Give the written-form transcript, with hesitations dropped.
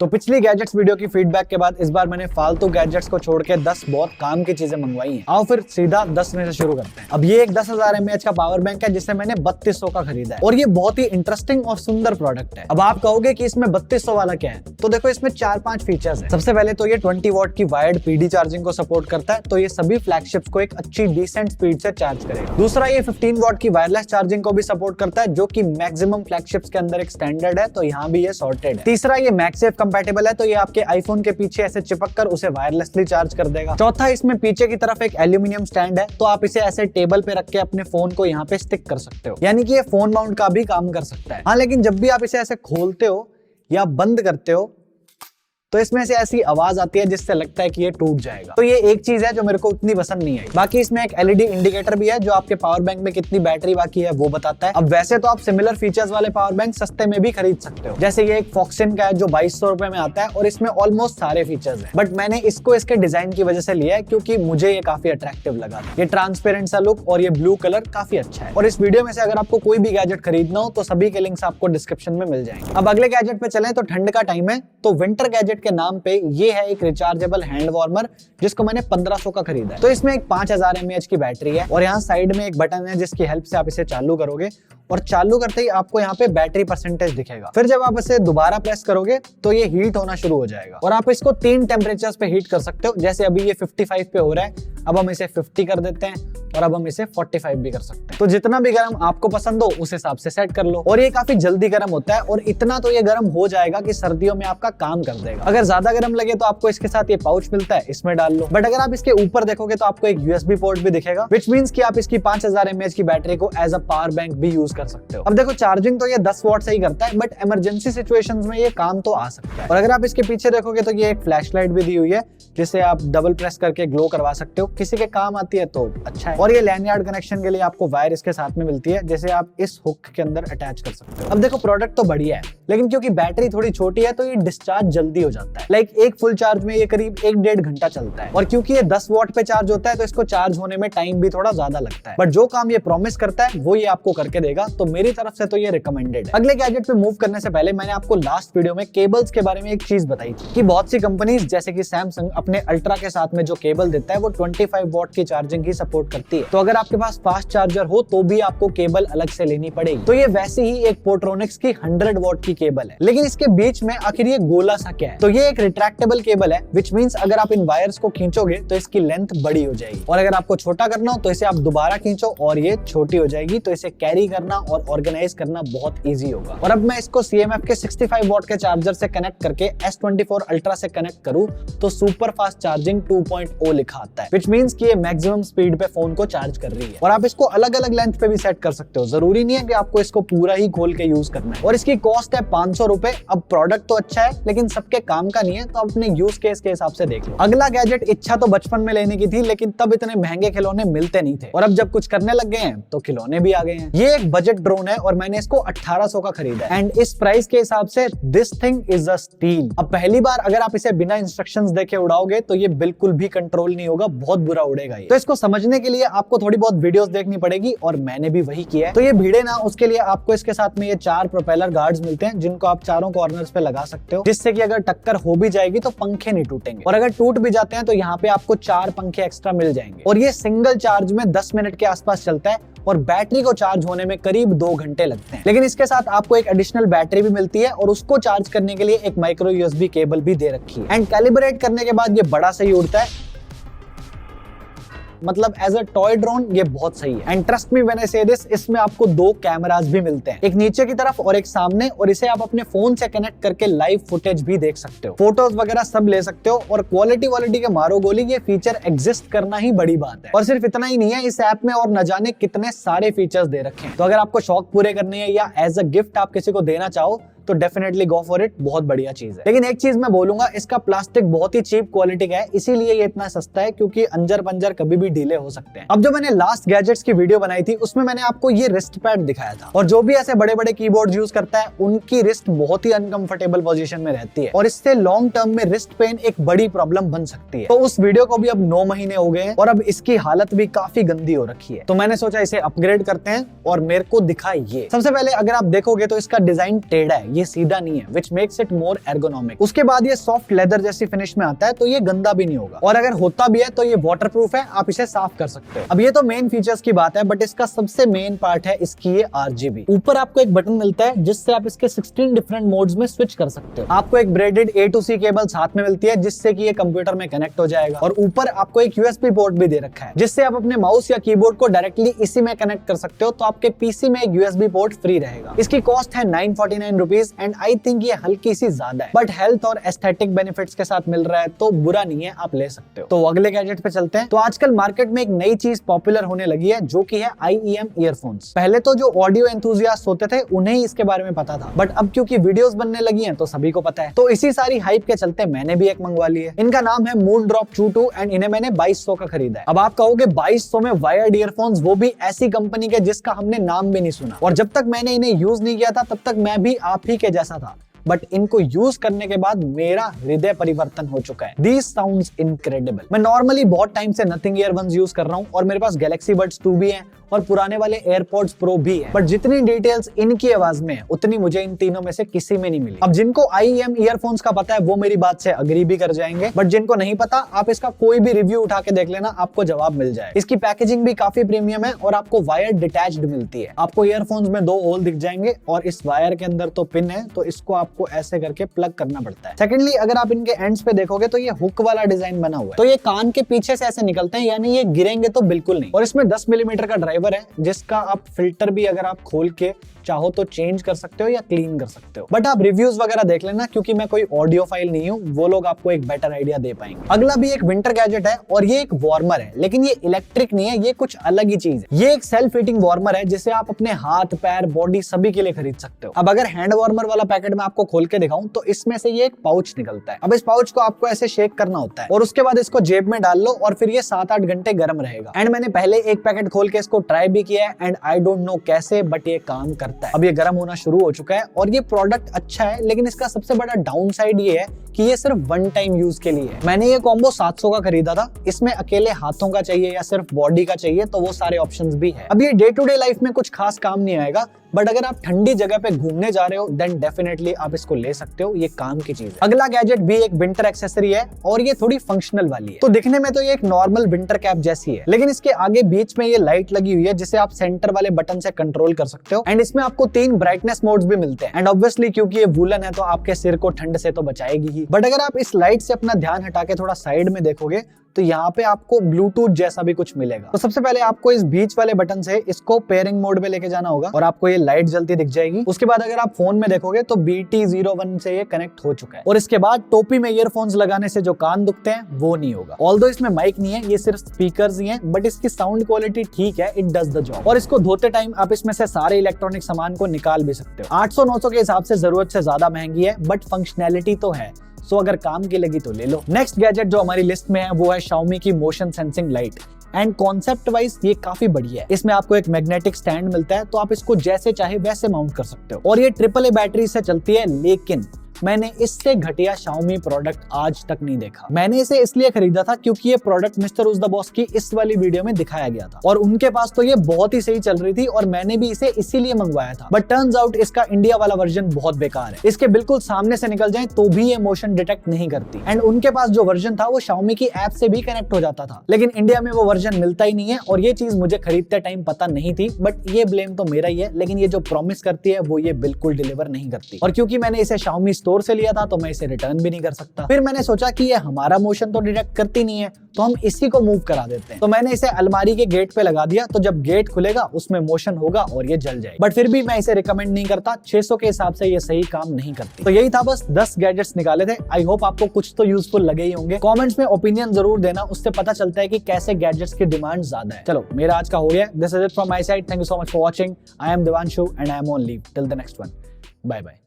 तो पिछली gadgets video की फीडबैक के बाद इस बार मैंने फालतू गैजेट्स को छोड़ के 10 बहुत काम की चीजें मंगवाई हैं। आओ फिर सीधा 10 में से शुरू करते हैं। अब ये एक 10,000 mAh का पावर बैंक है जिसे मैंने 3200 का खरीदा है और ये बहुत ही इंटरेस्टिंग और सुंदर प्रोडक्ट है। अब आप कहोगे कि इसमें 3200 वाला क्या है, तो देखो इसमें 4-5 फीचर्स है। सबसे पहले तो ये 20 वॉट की वायर्ड पीडी चार्जिंग को सपोर्ट करता है, तो ये सभी फ्लैगशिप्स को एक अच्छी डिसेंट स्पीड से चार्ज करेगा। दूसरा, ये 15 वॉट की वायरलेस चार्जिंग को भी सपोर्ट करता है, जो कि मैक्सिमम फ्लैगशिप्स के अंदर एक स्टैंडर्ड है, तो यहाँ भी ये सॉर्टेड है। तीसरा, ये मैगसेफ कंपैटिबल है, तो ये आपके आईफोन के पीछे ऐसे चिपक कर उसे वायरलेसली चार्ज कर देगा। चौथा, इसमें पीछे की तरफ एक एल्यूमिनियम स्टैंड है, तो आप इसे ऐसे टेबल पे रख के अपने फोन को यहाँ पे स्टिक कर सकते हो, यानी कि ये फोन माउंट का भी काम कर सकता है। हाँ, लेकिन जब भी आप इसे ऐसे खोलते हो या बंद करते हो तो इसमें से ऐसी आवाज आती है जिससे लगता है कि ये टूट जाएगा। तो ये एक चीज है जो मेरे को उतनी पसंद नहीं आई। बाकी इसमें एक एलईडी इंडिकेटर भी है जो आपके पावर बैंक में कितनी बैटरी बाकी है वो बताता है। अब वैसे तो आप सिमिलर फीचर्स वाले पावर बैंक सस्ते में भी खरीद सकते हो, जैसे ये एक फॉक्सिन का है जो 2200 रुपए में आता है और इसमें ऑलमोस्ट सारे फीचर्स है। बट मैंने इसको इसके डिजाइन की वजह से लिया है क्योंकि मुझे ये काफी अट्रैक्टिव लगा। ये ट्रांसपेरेंट सा लुक और ये ब्लू कलर काफी अच्छा है। और इस वीडियो में से अगर आपको कोई भी गैजेट खरीदना हो तो सभी के लिंक्स आपको डिस्क्रिप्शन में मिल जाएंगे। अब अगले गैजेट पे चलें तो ठंड का टाइम है, तो विंटर गैजेट के नाम पे ये है एक रिचार्जेबल हैंड वार्मर जिसको मैंने 1500 का खरीदा है। तो इसमें एक 5000 mAh की बैटरी है और यहाँ साइड में एक बटन है जिसकी हेल्प से आप इसे चालू करोगे और चालू करते ही आपको यहाँ पे बैटरी परसेंटेज दिखेगा। फिर जब आप इसे दोबारा प्रेस करोगे तो ये हीट होना शुरू हो जाएगा और आप इसको 3 टेम्परेचर्स पे हीट कर सकते हो। जैसे अभी ये 55 पे हो रहा है, अब हम इसे 50 कर देते हैं और अब हम इसे 45 भी कर सकते हैं। तो जितना भी गर्म आपको पसंद हो उस हिसाब से सेट कर लो। और ये काफी जल्दी गर्म होता है और इतना तो ये गर्म हो जाएगा कि सर्दियों में आपका काम कर देगा। अगर ज्यादा गर्म लगे तो आपको इसके साथ ये पाउच मिलता है, इसमें डाल लो। बट अगर आप इसके ऊपर देखोगे तो आपको एक यूएसबी पोर्ट भी दिखेगा, विच मीन्स कि आप इसकी 5000 mAh की बैटरी को एज अ पावर बैंक भी यूज कर सकते हो। अब देखो चार्जिंग तो ये 10 वॉट से ही करता है, बट इमरजेंसी सिचुएशंस में ये काम तो आ सकता है। और अगर आप इसके पीछे देखोगे तो ये एक फ्लैश लाइट भी दी हुई है जिसे आप डबल प्रेस करके ग्लो करवा सकते हो। किसी के काम आती है तो अच्छा है। और ये लैंडयार्ड कनेक्शन के लिए आपको वायर इसके साथ में मिलती है, जैसे आप इस हुक के अंदर अटैच कर सकते हो। अब देखो प्रोडक्ट तो बढ़िया है, लेकिन क्योंकि बैटरी थोड़ी छोटी है तो ये डिस्चार्ज जल्दी हो जाता है। लाइक एक फुल चार्ज में ये करीब 1-1.5 घंटा चलता है। और क्योंकि ये 10 वॉट पे चार्ज होता है तो इसको चार्ज होने में टाइम भी थोड़ा ज्यादा लगता है, बट जो काम ये प्रॉमिस करता है वो ये आपको करके देगा। तो मेरी तरफ से तो ये रिकमेंडेड है। अगले गैजेट पे मूव करने से पहले मैंने आपको लास्ट वीडियो में केबल्स के बारे में एक चीज बताई थी कि बहुत सी कंपनीज जैसे कि सैमसंग अपने अल्ट्रा के साथ में जो केबल देता है वो 25 वॉट की चार्जिंग ही सपोर्ट करती है। तो अगर आपके पास फास्ट चार्जर हो तो भी आपको केबल अलग से लेनी पड़ेगी। तो ये वैसे ही एक पोर्ट्रोनिक्स की 100 वॉट की केबल है, लेकिन इसके बीच में आखिर ये गोला सा क्या है। तो ये एक रिट्रैक्टेबल केबल है, विच मीन्स अगर आप इन वायर्स को खींचोगे तो इसकी लेंथ बड़ी हो जाएगी और अगर आपको छोटा करना हो तो इसे आप दोबारा खींचो और ये छोटी हो जाएगी। तो इसे कैरी करना और ऑर्गेनाइज करना बहुत ईजी होगा। और अब मैं इसको CMF के 65 वॉट के चार्जर से कनेक्ट करके S24 अल्ट्रा से कनेक्ट करूं तो सुपर फास्ट चार्जिंग 2.0 लिखा आता है, विच मीन्स कि ये मैक्सिमम स्पीड पे फोन को चार्ज कर रही है। और आप इसको अलग अलग लेंथ पे भी सेट कर सकते हो, जरूरी नहीं है कि आपको इसको पूरा ही खोल के यूज करना है। और इसकी कॉस्ट है 500 रुपए। अब प्रोडक्ट तो अच्छा है लेकिन सबके काम का नहीं है, तो अपने यूज केस के हिसाब से देख लो। अगला गैजेट इच्छा तो बचपन में लेने की थी, लेकिन तब इतने महंगे खिलौने मिलते नहीं थे और अब जब कुछ करने लग गए हैं तो खिलौने भी आ गए हैं। ये एक बजट ड्रोन है और मैंने इसको 1800 का खरीदा है एंड इस प्राइस के हिसाब से this thing is a steel. अब पहली बार अगर आप इसे बिना इंस्ट्रक्शंस देखे उड़ाओगे तो ये बिल्कुल भी कंट्रोल नहीं होगा, बहुत बुरा उड़ेगा ये। तो इसको समझने के लिए आपको थोड़ी बहुत वीडियोस देखनी पड़ेगी और मैंने भी वही किया है। तो ये भिड़े ना, उसके लिए आपको इसके साथ में ये 4 प्रोपेलर गार्ड्स मिलते हैं जिनको आप चारों कॉर्नर्स पे लगा सकते हो, जिससे कि अगर टक्कर हो भी जाएगी तो पंखे नहीं टूटेंगे और अगर टूट भी जाते हैं तो यहाँ पे आपको 4 पंखे एक्स्ट्रा मिल जाएंगे। और ये सिंगल चार्ज में 10 मिनट के आसपास चलता है और बैटरी को चार्ज होने में करीब 2 घंटे लगते हैं। लेकिन इसके साथ आपको एक एडिशनल बैटरी भी मिलती है और उसको चार्ज करने के लिए एक माइक्रो USB केबल भी दे रखी है एंड कैलिब्रेट करने के बाद ये बड़ा सही उड़ता है। मतलब एज अ टॉय ड्रोन ये बहुत सही है and trust me when I से दिस, इसमें आपको 2 कैमरास भी मिलते हैं, एक नीचे की तरफ और एक सामने, और इसे आप अपने फोन से कनेक्ट करके लाइव फुटेज भी देख सकते हो, फोटोज वगैरह सब ले सकते हो। और क्वालिटी के मारो गोली, ये फीचर एग्जिस्ट करना ही बड़ी बात है। और सिर्फ इतना ही नहीं है, इस ऐप में और न जाने कितने सारे फीचर्स दे रखे हैं। तो अगर आपको शौक पूरे करने हैं या एज अ गिफ्ट आप किसी को देना चाहो तो डेफिनेटली गो फॉर इट, बहुत बढ़िया चीज है। लेकिन एक चीज मैं बोलूंगा, इसका प्लास्टिक बहुत ही चीप क्वालिटी का है, इसीलिए ये इतना सस्ता है, क्योंकि अंजर पंजर कभी भी ढीले हो सकते हैं। अब जो मैंने लास्ट गैजेट्स की वीडियो बनाई थी उसमें मैंने आपको ये रिस्ट पैड दिखाया था, और जो भी ऐसे बड़े बड़े कीबोर्ड यूज करता है उनकी रिस्ट बहुत ही अनकंफर्टेबल पोजीशन में रहती है और इससे लॉन्ग टर्म में रिस्ट पेन एक बड़ी प्रॉब्लम बन सकती है। तो उस वीडियो को भी अब 9 महीने हो गए हैं और अब इसकी हालत भी काफी गंदी हो रखी है। तो मैंने सोचा इसे अपग्रेड करते हैं और मेरे को दिखा ये। सबसे पहले अगर आप देखोगे तो इसका डिजाइन टेढ़ा है, ये सीधा नहीं है, which makes it more ergonomic. उसके बाद ये सॉफ्ट लेदर जैसी फिनिश में आता है, तो ये गंदा भी नहीं होगा, और अगर होता भी है तो ये वाटरप्रूफ है, आप इसे साफ कर सकते हो। अब ये तो मेन फीचर्स की बात है, बट इसका सबसे मेन पार्ट है इसकी ये RGB। ऊपर आपको एक बटन मिलता है जिससे आप इसके 16 डिफरेंट मोड्स में स्विच कर सकते हो। आपको एक braided A to C cable साथ में मिलती है जिससे कि ये कंप्यूटर में कनेक्ट हो जाएगा, और ऊपर आपको एक USB पोर्ट भी दे रखा है जिससे आप अपने माउस या कीबोर्ड को डायरेक्टली इसी में कनेक्ट कर सकते हो, तो आपके PC में एक USB पोर्ट फ्री रहेगा। इसकी कॉस्ट है 949 रुपीज, एंड आई थिंक ये हल्की सी ज्यादा है, बट हेल्थ और एस्थेटिक बेनिफिट्स के साथ मिल रहा है तो बुरा नहीं है, आप ले सकते हो। तो अगले गैजेट पे चलते हैं। तो आजकल मार्केट में एक नई चीज पॉपुलर होने लगी है जो कि है IEM ईयरफोन्स। पहले तो जो ऑडियो एंथुसियास्ट होते थे उन्हें ही इसके बारे में पता था, बट अब क्योंकि वीडियोस बनने लगी हैं तो सभी को पता है, तो इसी सारी हाइप के चलते मैंने भी एक मंगवा ली है। इनका नाम है मूनड्रॉप True 2 एंड इन्हें मैंने 2200 का खरीदा है। अब आप कहोगे 2200 में वायर्ड ईयरफोन्स, वो भी ऐसी कंपनी के जिसका हमने नाम भी नहीं सुना, और जब तक मैंने इन्हें यूज नहीं किया था तब तक मैं भी आप ही के जैसा था, बट इनको यूज करने के बाद मेरा हृदय परिवर्तन हो चुका है। These sounds incredible। मैं नॉर्मली बहुत टाइम से नथिंग ईयरबड्स यूज कर रहा हूँ, और मेरे पास गैलेक्सी बड्स 2 भी हैं और पुराने वाले एयरपॉड्स प्रो भी है, बट जितनी डिटेल्स इनकी आवाज में है उतनी मुझे इन तीनों में से किसी में नहीं मिली। अब जिनको IEM ईयरफोन्स का पता है वो मेरी बात से अग्री भी कर जाएंगे, बट जिनको नहीं पता आप इसका कोई भी रिव्यू उठा के देख लेना, आपको जवाब मिल जाए। इसकी पैकेजिंग भी काफी प्रीमियम है और आपको वायर डिटैच्ड मिलती है। आपको ईयरफोन्स में 2 होल दिख जाएंगे और इस वायर के अंदर तो पिन है, तो इसको आपको ऐसे करके प्लग करना पड़ता है। सेकेंडली, अगर आप इनके एंड्स पे देखोगे तो ये हुक वाला डिजाइन बना हुआ है, तो ये कान के पीछे से ऐसे निकलते हैं, यानी ये गिरेंगे तो बिल्कुल नहीं। और इसमें 10 मिलीमीटर का ड्राइवर है जिसका आप फिल्टर भी अगर आप खोल के चाहो तो चेंज कर सकते हो या क्लीन कर सकते हो, बट आप रिव्यूज वगैरह देख लेना, क्योंकि मैं कोई ऑडियो फाइल नहीं हूं, वो लोग आपको एक बेटर आइडिया दे पाएंगे। अगला भी एक विंटर गैजेट है और ये एक वार्मर है, लेकिन ये इलेक्ट्रिक नहीं है, ये कुछ अलग ही चीज है। ये एक सेल्फ हीटिंग वार्मर है जिसे आप अपने हाथ, पैर, बॉडी सभी के लिए खरीद सकते हो। अब अगर हैंड वार्मर वाला पैकेट मैं आपको खोल के दिखाऊं तो इसमें से ये एक पाउच निकलता है। अब इस पाउच को आपको ऐसे शेक करना होता है और उसके बाद इसको जेब में डाल लो और फिर ये 7-8 घंटे गर्म रहेगा। एंड मैंने पहले एक पैकेट खोल के इसको ट्राई भी किया है, एंड आई डोंट नो कैसे, बट ये काम करता है। अब ये गर्म होना शुरू हो चुका है और ये प्रोडक्ट अच्छा है, लेकिन इसका सबसे बड़ा डाउन साइड ये है कि ये सिर्फ 1 टाइम यूज के लिए है। मैंने ये कॉम्बो 700 का खरीदा था। इसमें अकेले हाथों का चाहिए या सिर्फ बॉडी का चाहिए तो वो सारे ऑप्शंस भी है। अब ये डे टू डे लाइफ में कुछ खास काम नहीं आएगा, बट अगर आप ठंडी जगह पे घूमने जा रहे हो देन डेफिनेटली आप इसको ले सकते हो, ये काम की चीज है। अगला गैजेट भी एक विंटर एक्सेसरी है और ये थोड़ी फंक्शनल वाली है। तो दिखने में तो ये एक नॉर्मल विंटर कैप जैसी है, लेकिन इसके आगे बीच में ये लाइट लगी हुई है जिसे आप सेंटर वाले बटन से कंट्रोल कर सकते हो, एंड इसमें आपको 3 ब्राइटनेस मोड्स भी मिलते हैं। एंड ऑब्वियसली क्योंकि ये वूलन है तो आपके सिर को ठंड से तो बचाएगी ही, बट अगर आप इस लाइट से अपना ध्यान हटा के थोड़ा साइड में देखोगे तो यहाँ पे आपको ब्लूटूथ जैसा भी कुछ मिलेगा। तो सबसे पहले आपको इस बीच वाले बटन से इसको पेयरिंग मोड में लेके जाना होगा और आपको ये लाइट जलती दिख जाएगी। उसके बाद अगर आप फोन में देखोगे तो BT01 से ये कनेक्ट हो चुका है, और इसके बाद टोपी में ईयरफोन्स लगाने से जो कान दुखते हैं वो नहीं होगा। ऑल्दो इसमें माइक नहीं है, ये सिर्फ स्पीकर्स ही हैं, बट इसकी साउंड क्वालिटी ठीक है, इट डज द जॉब। और इसको धोते टाइम आप इसमें से सारे इलेक्ट्रॉनिक सामान को निकाल भी सकते हो। 800-900 के हिसाब से जरूरत से ज्यादा महंगी है, बट फंक्शनैलिटी तो है, सो अगर काम की लगी तो ले लो। नेक्स्ट गैजेट जो हमारी लिस्ट में है वो है Xiaomi की motion sensing light. And concept wise ये काफी बढ़िया है। इसमें आपको एक मैग्नेटिक स्टैंड मिलता है, तो आप इसको जैसे चाहे वैसे माउंट कर सकते हो, और ये AAA बैटरी से चलती है, लेकिन मैंने इससे घटिया Xiaomi प्रोडक्ट आज तक नहीं देखा। मैंने इसे इसलिए खरीदा था क्योंकि ये प्रोडक्ट मिस्टर उस द बॉस की इस वाली वीडियो में दिखाया गया था और उनके पास तो ये बहुत ही सही चल रही थी और मैंने भी इसे इसीलिए मंगवाया था। बट टर्न्स आउट इसका इंडिया वाला वर्जन बहुत बेकार है। इसके बिल्कुल सामने से निकल जाए तो भी ये मोशन डिटेक्ट नहीं करती, एंड उनके पास जो वर्जन था वो Xiaomi की ऐप से भी कनेक्ट हो जाता था, लेकिन इंडिया में वो वर्जन मिलता ही नहीं है, और ये चीज मुझे खरीदते टाइम पता नहीं थी। बट ये ब्लेम तो मेरा ही है, लेकिन ये जो प्रॉमिस करती है वो ये बिल्कुल डिलीवर नहीं करती, और क्योंकि मैंने इसे Xiaomi स्टोर से लिया था तो मैं इसे रिटर्न भी नहीं कर सकता। फिर मैंने सोचा कि ये हमारा मोशन तो डिटेक्ट करती नहीं है, तो हम इसी को मूव करा देते हैं। तो मैंने इसे अलमारी के गेट पे लगा दिया, तो जब गेट खुलेगा उसमें मोशन होगा और ये जल जाएगा। बट फिर भी मैं इसे रिकमेंड नहीं करता, 600 के हिसाब से ये सही काम नहीं करती। तो यही था, बस 10 गैजेट्स निकाले थे। आई होप आपको कुछ तो यूजफुल लगे ही होंगे। कमेंट्स में ओपिनियन जरूर देना, उससे पता चलता है कि कैसे गैजेट्स की डिमांड ज्यादा है। चलो मेरा आज का हो गया। This is it from my side. Thank you so much for watching. I am Devanshu and I am on leave till the next one. Bye bye.